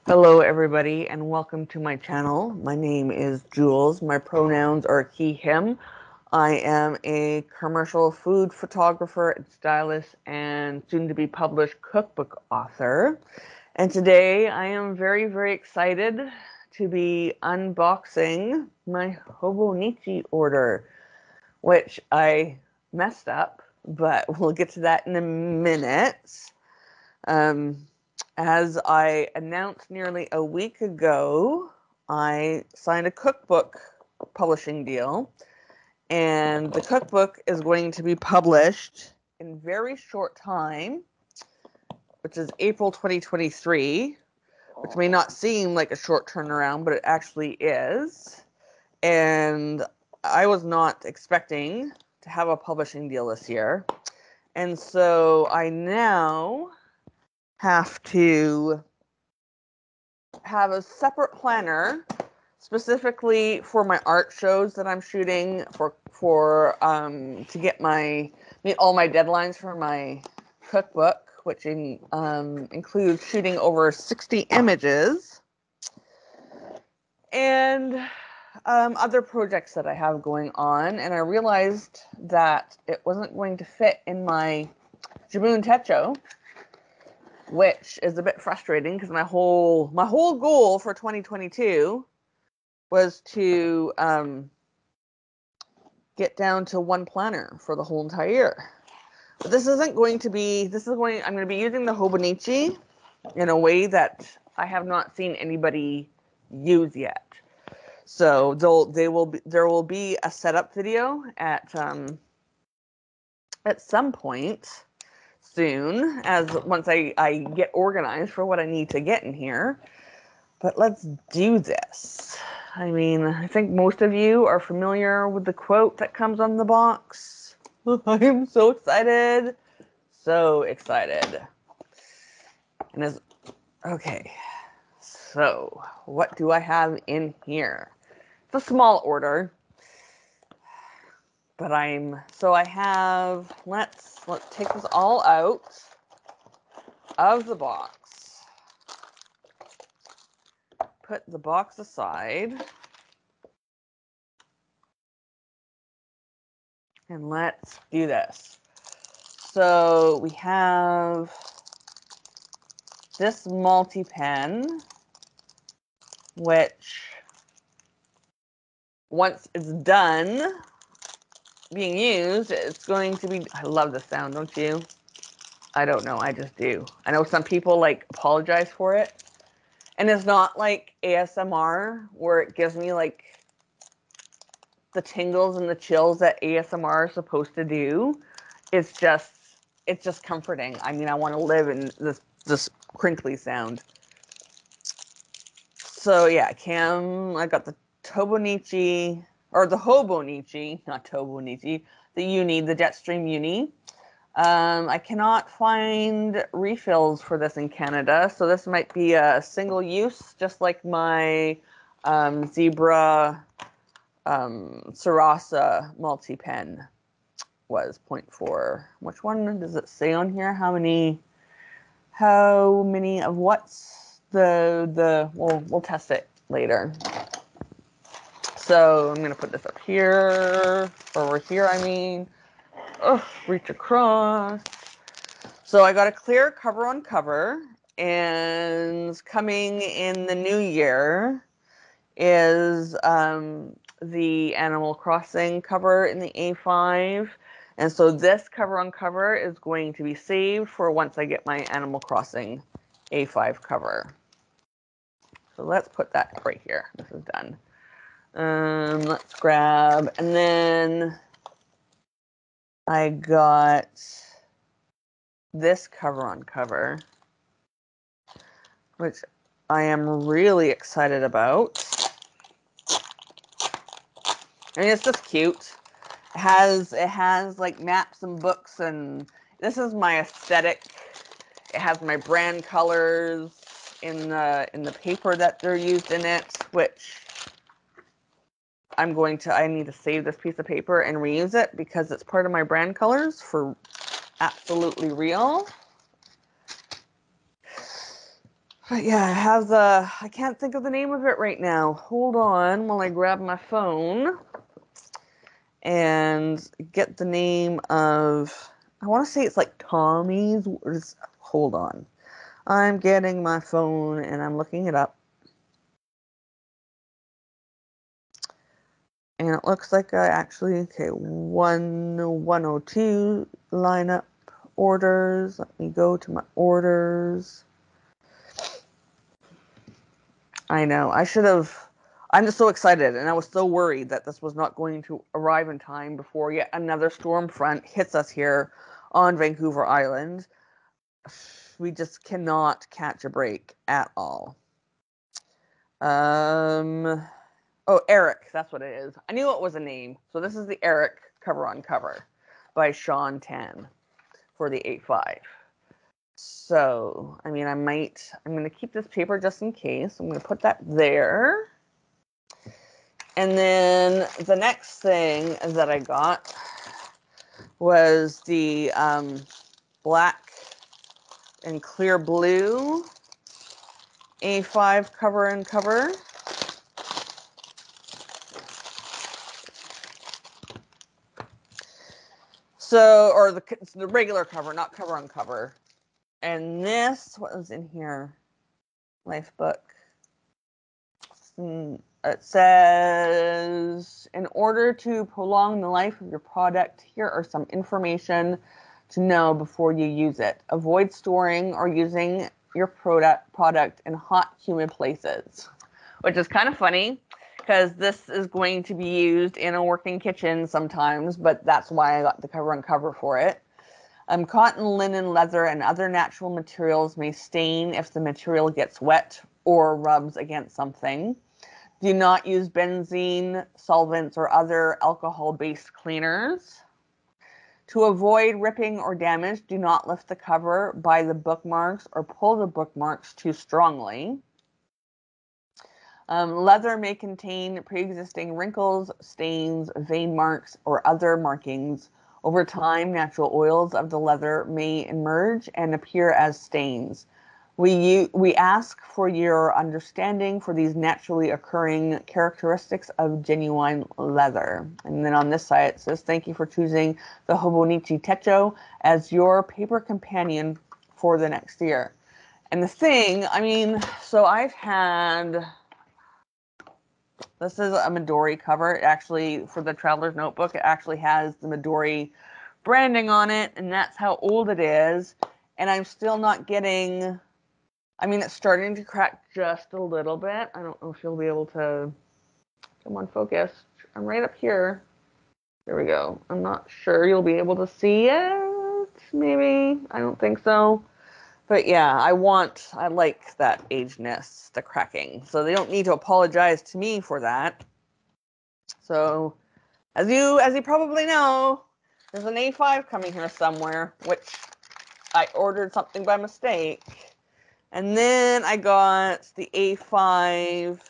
Hello everybody and welcome to my channel. My name is Jules. My pronouns are he, him. I am a commercial food photographer and stylist and soon to be published cookbook author. And today I am very excited to be unboxing my Hobonichi order, which I messed up, but we'll get to that in a minute. As I announced nearly a week ago, I signed a cookbook publishing deal, and the cookbook is going to be published in very short time, which is April 2023, which may not seem like a short turnaround, but it actually is. And I was not expecting to have a publishing deal this year. And so I now have to have a separate planner specifically for my art shows that I'm shooting to get meet all my deadlines for my cookbook, which includes shooting over 60 images and other projects that I have going on. And I realized that it wasn't going to fit in my Jabun Techo, which is a bit frustrating because my whole goal for 2022 was to get down to one planner for the whole entire year. But this isn't going to be. I'm going to be using the Hobonichi in a way that I have not seen anybody use yet. So there will be a setup video at some point soon, once I get organized for what I need to get in here. But let's do this. I mean, I think most of you are familiar with the quote that comes on the box. I'm so excited. So excited. Okay. So, what do I have in here? It's a small order. But let's take this all out of the box. Put the box aside. And let's do this. So we have this multi-pen, which once it's done being used, it's going to be, I love the sound, don't you? I don't know, I just do. I know some people apologize for it. And it's not like ASMR where it gives me the tingles and the chills that ASMR is supposed to do. It's just comforting. I mean, I want to live in this crinkly sound. So yeah, I got the Hobonichi, not Hobonichi, the Jetstream Uni. I cannot find refills for this in Canada, so this might be a single use, just like my Zebra Sarasa multi-pen was 0.4. Which one does it say on here? How many of what's we'll test it later. So I'm gonna put this up here, over here I mean. Reach across. So I got a clear cover on cover, and coming in the new year is the Animal Crossing cover in the A5. And so this cover on cover is going to be saved for once I get my Animal Crossing A5 cover. So let's put that right here. This is done. Let's grab, and then I got this cover on cover, which I am really excited about. I mean, it's just cute. It has like maps and books, and this is my aesthetic. It has my brand colors in the paper that they're used in it, which I need to save this piece of paper and reuse it because it's part of my brand colors for absolutely real. But yeah, I can't think of the name of it right now. Hold on while I grab my phone and get the name of, I want to say it's like Tommy's. Hold on. I'm getting my phone and I'm looking it up. And it looks like I actually, okay, 102 lineup orders. Let me go to my orders. I know. I'm just so excited, and I was so worried that this was not going to arrive in time before yet another storm front hits us here on Vancouver Island. We just cannot catch a break at all. Oh, Eric, that's what it is. I knew it was a name. So this is the Eric cover on cover by Sean Tan for the 8.5. So, I mean, I'm going to keep this paper just in case. I'm going to put that there. And then the next thing that I got was the black and clear blue A5 cover and cover. So, or the regular cover, not cover on cover. And this, what was in here? Life book. It says, in order to prolong the life of your product, here are some information to know before you use it. Avoid storing or using your product in hot, humid places, which is kind of funny because this is going to be used in a working kitchen sometimes, but that's why I got the cover on cover for it. Cotton, linen, leather, and other natural materials may stain if the material gets wet or rubs against something. Do not use benzene, solvents, or other alcohol-based cleaners. To avoid ripping or damage, do not lift the cover by the bookmarks or pull the bookmarks too strongly. Leather may contain pre-existing wrinkles, stains, vein marks, or other markings. Over time, natural oils of the leather may emerge and appear as stains. We ask for your understanding for these naturally occurring characteristics of genuine leather. And then on this side it says, thank you for choosing the Hobonichi Techo as your paper companion for the next year. And the thing, I mean, so I've had... This is a Midori cover. It actually, for the Traveler's Notebook, it actually has the Midori branding on it, and that's how old it is. And I'm still not getting... I mean, it's starting to crack just a little bit. I don't know if you'll be able to... Come on, focus. I'm right up here. There we go. I'm not sure you'll be able to see it. Maybe. I don't think so. But yeah, I like that agedness, the cracking. So they don't need to apologize to me for that. So, as you probably know, there's an A5 coming here somewhere, which I ordered something by mistake. And then I got the A5.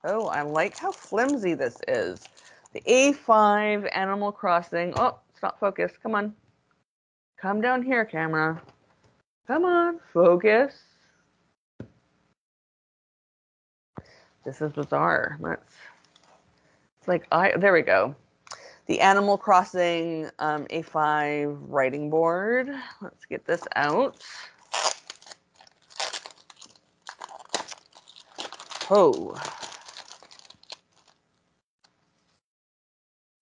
Oh, I like how flimsy this is. The A5 Animal Crossing. Oh, it's not focused. Come on. Come down here, camera. Come on, focus. This is bizarre. There we go. The Animal Crossing A5 writing board. Let's get this out. Oh.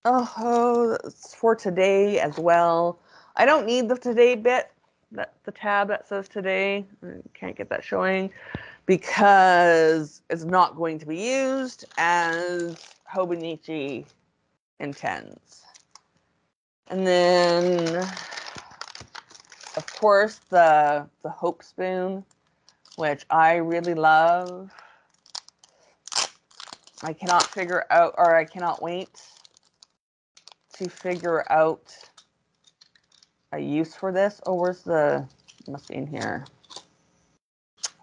Oh, it's for today as well. I don't need the today bit, the tab that says today. I can't get that showing because it's not going to be used as Hobonichi intends. And then, of course, the Hope Spoon, which I really love. I cannot wait to figure out a use for this. Oh, where's it must be in here.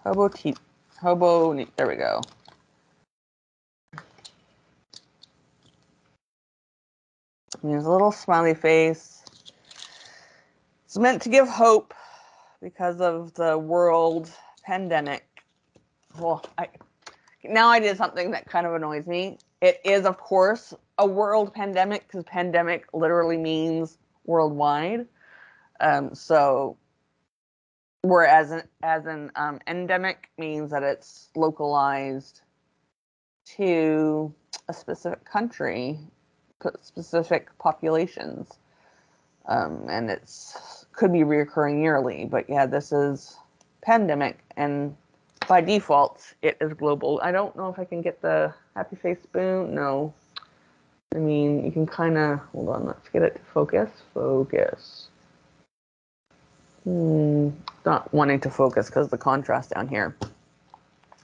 There we go. There's a little smiley face. It's meant to give hope because of the world pandemic. well, now I did something that kind of annoys me. It is, of course, a world pandemic because pandemic literally means worldwide. So whereas an endemic means that it's localized to a specific country, specific populations, and it's could be reoccurring yearly. But yeah, this is pandemic, and by default, it is global. I don't know if I can get the happy face spoon. No. I mean, you can kind of, hold on, let's get it to focus. Focus. Not wanting to focus because of the contrast down here.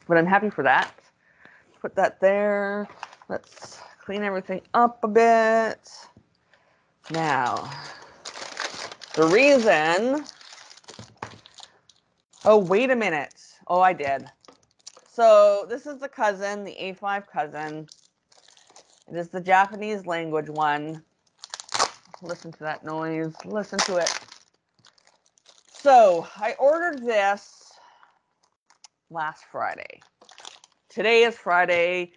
But I'm happy for that. Put that there. Let's clean everything up a bit. Now, the reason... Oh, wait a minute. Oh, I did. So this is the cousin, the A5 cousin. It is the Japanese language one. Listen to that noise. Listen to it. So I ordered this last Friday. Today is Friday,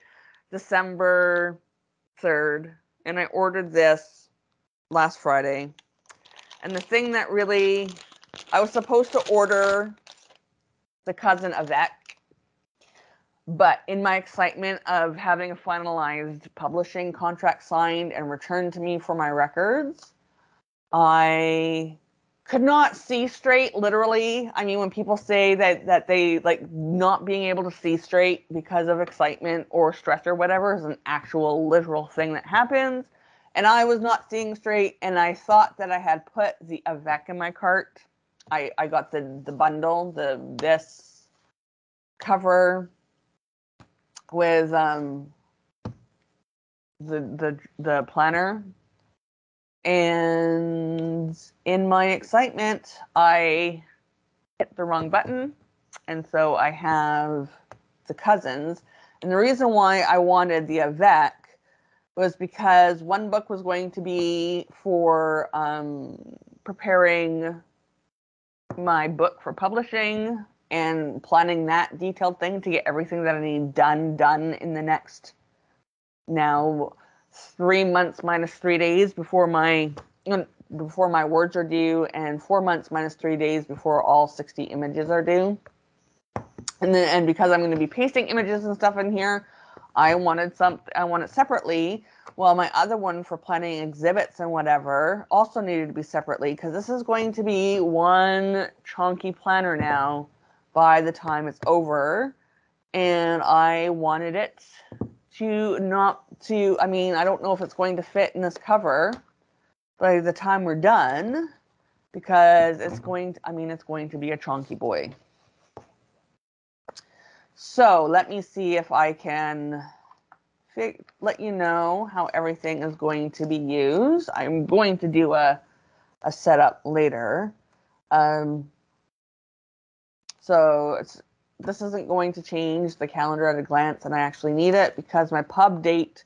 December 3rd, and I ordered this last Friday. And the thing that really, I was supposed to order the cousin Avec, but in my excitement of having a finalized publishing contract signed and returned to me for my records, I could not see straight, literally. I mean, when people say that they like not being able to see straight because of excitement or stress or whatever is an actual literal thing that happens. And I was not seeing straight, and I thought that I had put the Avec in my cart. I got the bundle, this cover with the planner, and in my excitement I hit the wrong button, and so I have the cousins. And the reason why I wanted the Avec was because one book was going to be for preparing my book for publishing and planning that detailed thing to get everything that I need done in the next now 3 months minus 3 days before my words are due, and 4 months minus 3 days before all 60 images are due. And because I'm going to be pasting images and stuff in here, I want it separately. Well, my other one for planning exhibits and whatever also needed to be separately, because this is going to be one chunky planner now by the time it's over. And I wanted it I mean, I don't know if it's going to fit in this cover by the time we're done, because it's going to be a chunky boy. So let me see if I can let you know how everything is going to be used. I'm going to do a setup later. So this isn't going to change the calendar at a glance, and I actually need it because my pub date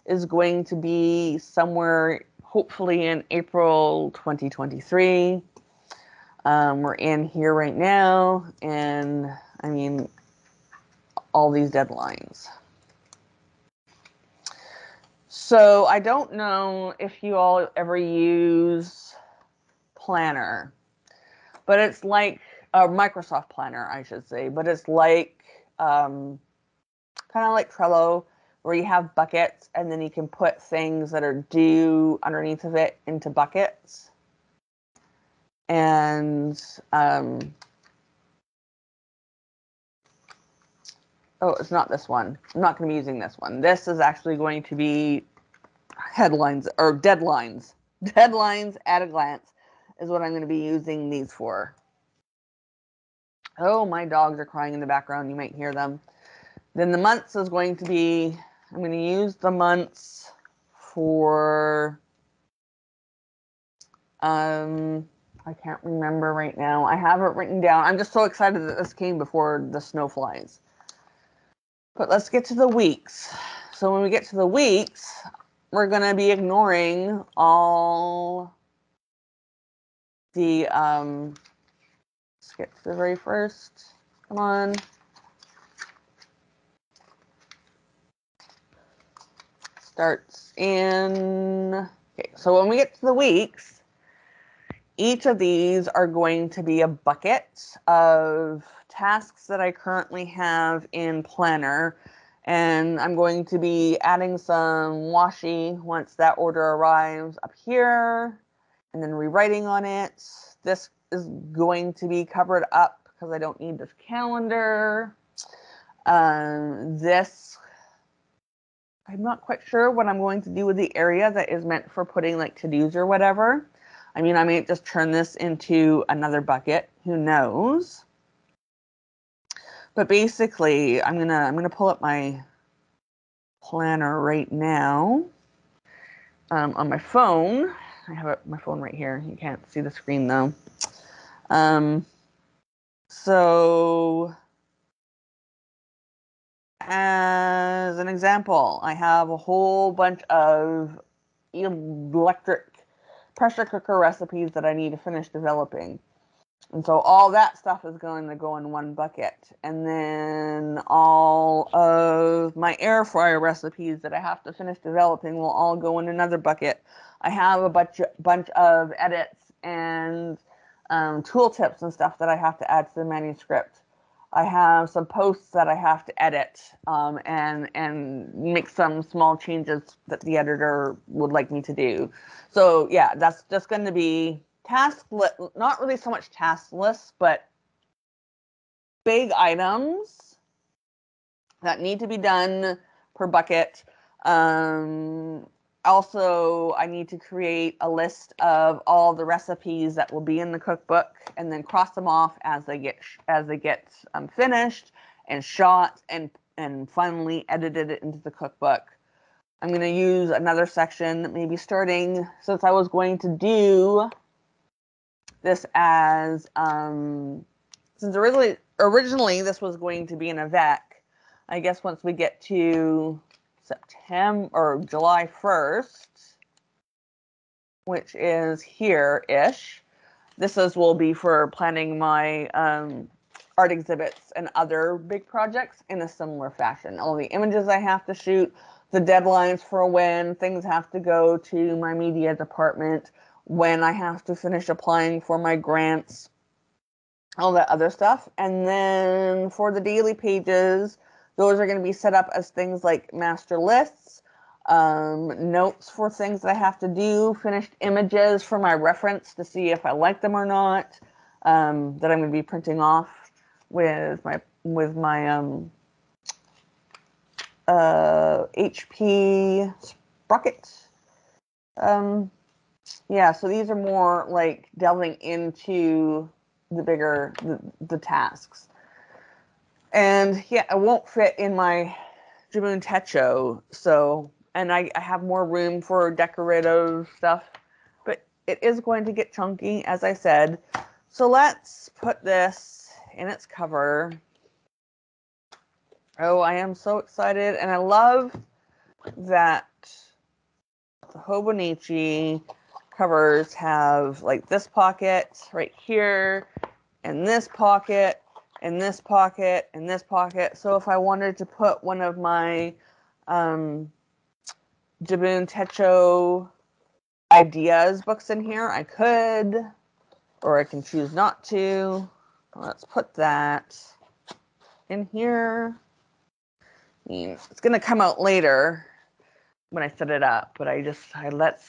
is going to be somewhere, hopefully in April 2023. We're in here right now, and I mean, all these deadlines. So I don't know if you all ever use Planner, but it's like a Microsoft Planner, I should say, but it's like kind of like Trello, where you have buckets and then you can put things that are due underneath of it into buckets. And oh, it's not this one. I'm not going to be using this one. This is actually going to be headlines or deadlines. Deadlines at a glance is what I'm going to be using these for. Oh, my dogs are crying in the background. You might hear them. Then the months is going to be, I'm going to use the months for, I can't remember right now. I have it written down. I'm just so excited that this came before the snow flies. But let's get to the weeks. So when we get to the weeks, we're going to be ignoring all the, let's get to the very first. Come on. starts in, okay, so when we get to the weeks, each of these are going to be a bucket of tasks that I currently have in Planner, and I'm going to be adding some washi once that order arrives up here, and then rewriting on it. This is going to be covered up because I don't need this calendar. This, I'm not quite sure what I'm going to do with the area that is meant for putting like to-dos or whatever. I mean, I may just turn this into another bucket. Who knows? But basically, I'm gonna pull up my planner right now on my phone. I have my phone right here. You can't see the screen though. So as an example, I have a whole bunch of electric pressure cooker recipes that I need to finish developing. And so all that stuff is going to go in one bucket. And then all of my air fryer recipes that I have to finish developing will all go in another bucket. I have a bunch of edits and tooltips and stuff that I have to add to the manuscript. I have some posts that I have to edit and make some small changes that the editor would like me to do. So yeah, that's just going to be not really so much task lists, but big items that need to be done per bucket. Also, I need to create a list of all the recipes that will be in the cookbook, and then cross them off as they get finished and shot and finally edited into the cookbook. I'm going to use another section, maybe starting, since I was going to do this as since originally this was going to be an Avec. I guess once we get to September or July 1st, which is here-ish, will be for planning my art exhibits and other big projects in a similar fashion. All the images I have to shoot, the deadlines for when things have to go to my media department, when I have to finish applying for my grants, all that other stuff. And then for the daily pages, those are going to be set up as things like master lists, notes for things that I have to do, finished images for my reference to see if I like them or not, that I'm going to be printing off with my HP Sprocket. Yeah, so these are more like delving into the bigger the tasks. And yeah, it won't fit in my Jabun Techo, so, and I have more room for decorative stuff, but it is going to get chunky, as I said. So let's put this in its cover. Oh, I am so excited, and I love that the Hobonichi covers have like this pocket right here, and this pocket, and this pocket, and this pocket. So if I wanted to put one of my Jabun Techo ideas books in here, I could, or I can choose not to. Let's put that in here. I mean, it's gonna come out later when I set it up, but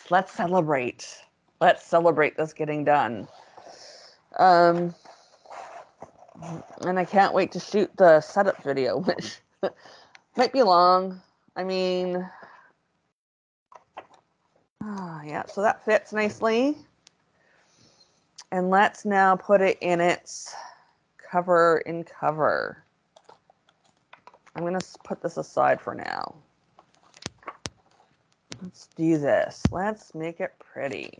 let's celebrate. Let's celebrate this getting done. And I can't wait to shoot the setup video, which might be long. I mean, yeah, so that fits nicely. And let's now put it in its cover in cover. I'm going to put this aside for now. Let's do this. Let's make it pretty.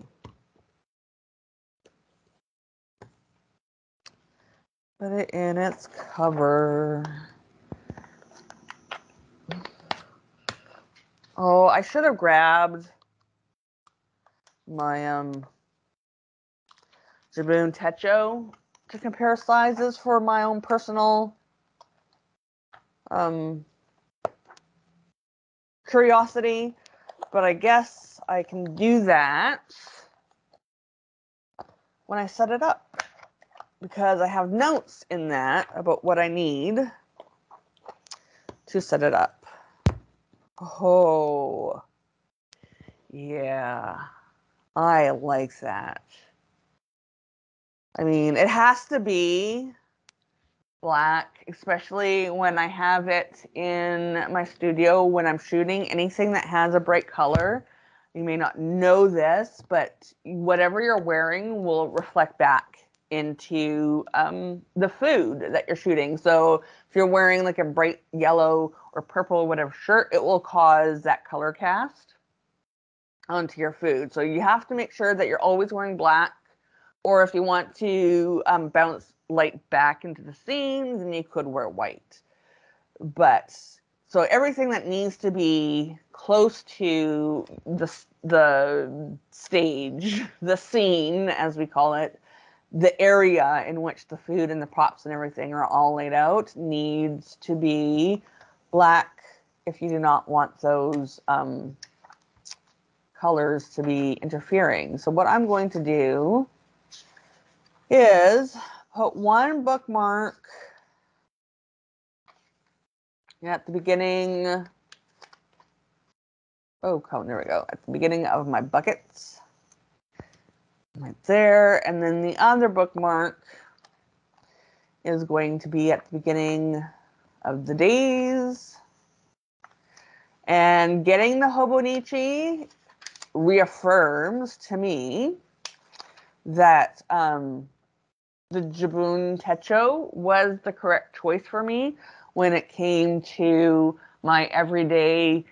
Put it in its cover. Oh, I should have grabbed my Jabun Techo to compare sizes for my own personal curiosity. but I guess I can do that when I set it up, because I have notes in that about what I need to set it up. Oh, yeah, I like that. I mean, it has to be black, especially when I have it in my studio when I'm shooting. Anything that has a bright color, you may not know this, but whatever you're wearing will reflect back into the food that you're shooting. So if you're wearing like a bright yellow or purple or whatever shirt, it will cause that color cast onto your food. So you have to make sure that you're always wearing black, or if you want to bounce light back into the scenes, then you could wear white. But so everything that needs to be close to the stage, the scene as we call it, the area in which the food and the props and everything are all laid out, needs to be black if you do not want those colors to be interfering. So what I'm going to do is put one bookmark at the beginning. Oh, there we go. At the beginning of my buckets. Right there. And then the other bookmark is going to be at the beginning of the days. And getting the Hobonichi reaffirms to me that the Jabun Techo was the correct choice for me when it came to my everyday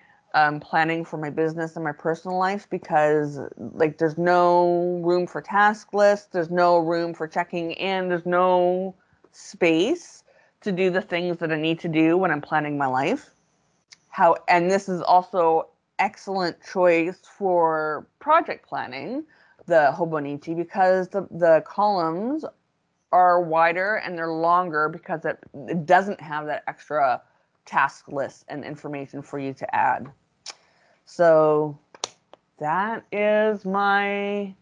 planning for my business and my personal life, because like there's no room for task lists, there's no room for checking in, there's no space to do the things that I need to do when I'm planning my life. And this is also excellent choice for project planning, the Hobonichi, because the columns are wider and they're longer because it doesn't have that extra task list and information for you to add. So that is my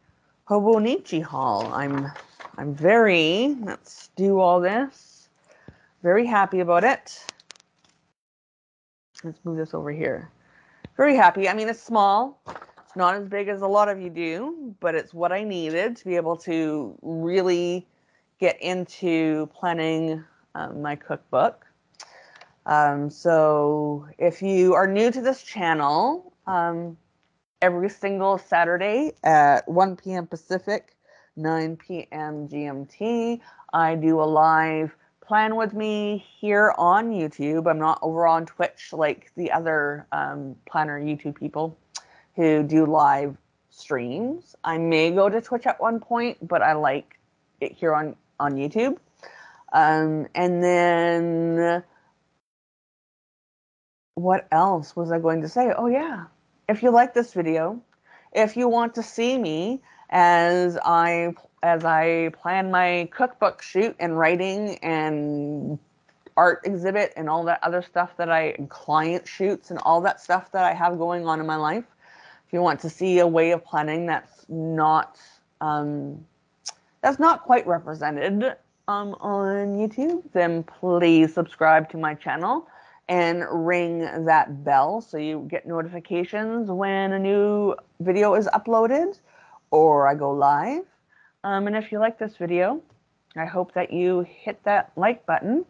Hobonichi haul. I'm very, let's do all this, very happy about it. Let's move this over here. Very happy. I mean, it's small. It's not as big as a lot of you do, but it's what I needed to be able to really get into planning my cookbook. So if you are new to this channel, every single Saturday at 1 p.m. Pacific, 9 p.m. GMT, I do a live plan with me here on YouTube. I'm not over on Twitch like the other planner YouTube people who do live streams. I may go to Twitch at one point, but I like it here on YouTube. And then what else was I going to say? Oh yeah, if you like this video, if you want to see me as I plan my cookbook shoot and writing and art exhibit and all that other stuff client shoots and all that stuff that I have going on in my life, if you want to see a way of planning that's not quite represented on YouTube, then please subscribe to my channel and ring that bell so you get notifications when a new video is uploaded or I go live. And if you like this video, I hope that you hit that like button.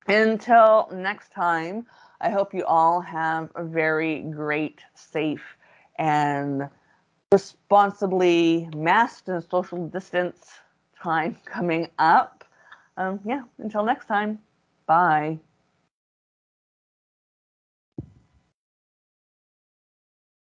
Until next time, I hope you all have a very great, safe, and responsibly masked and social distance time coming up. Yeah, until next time, bye.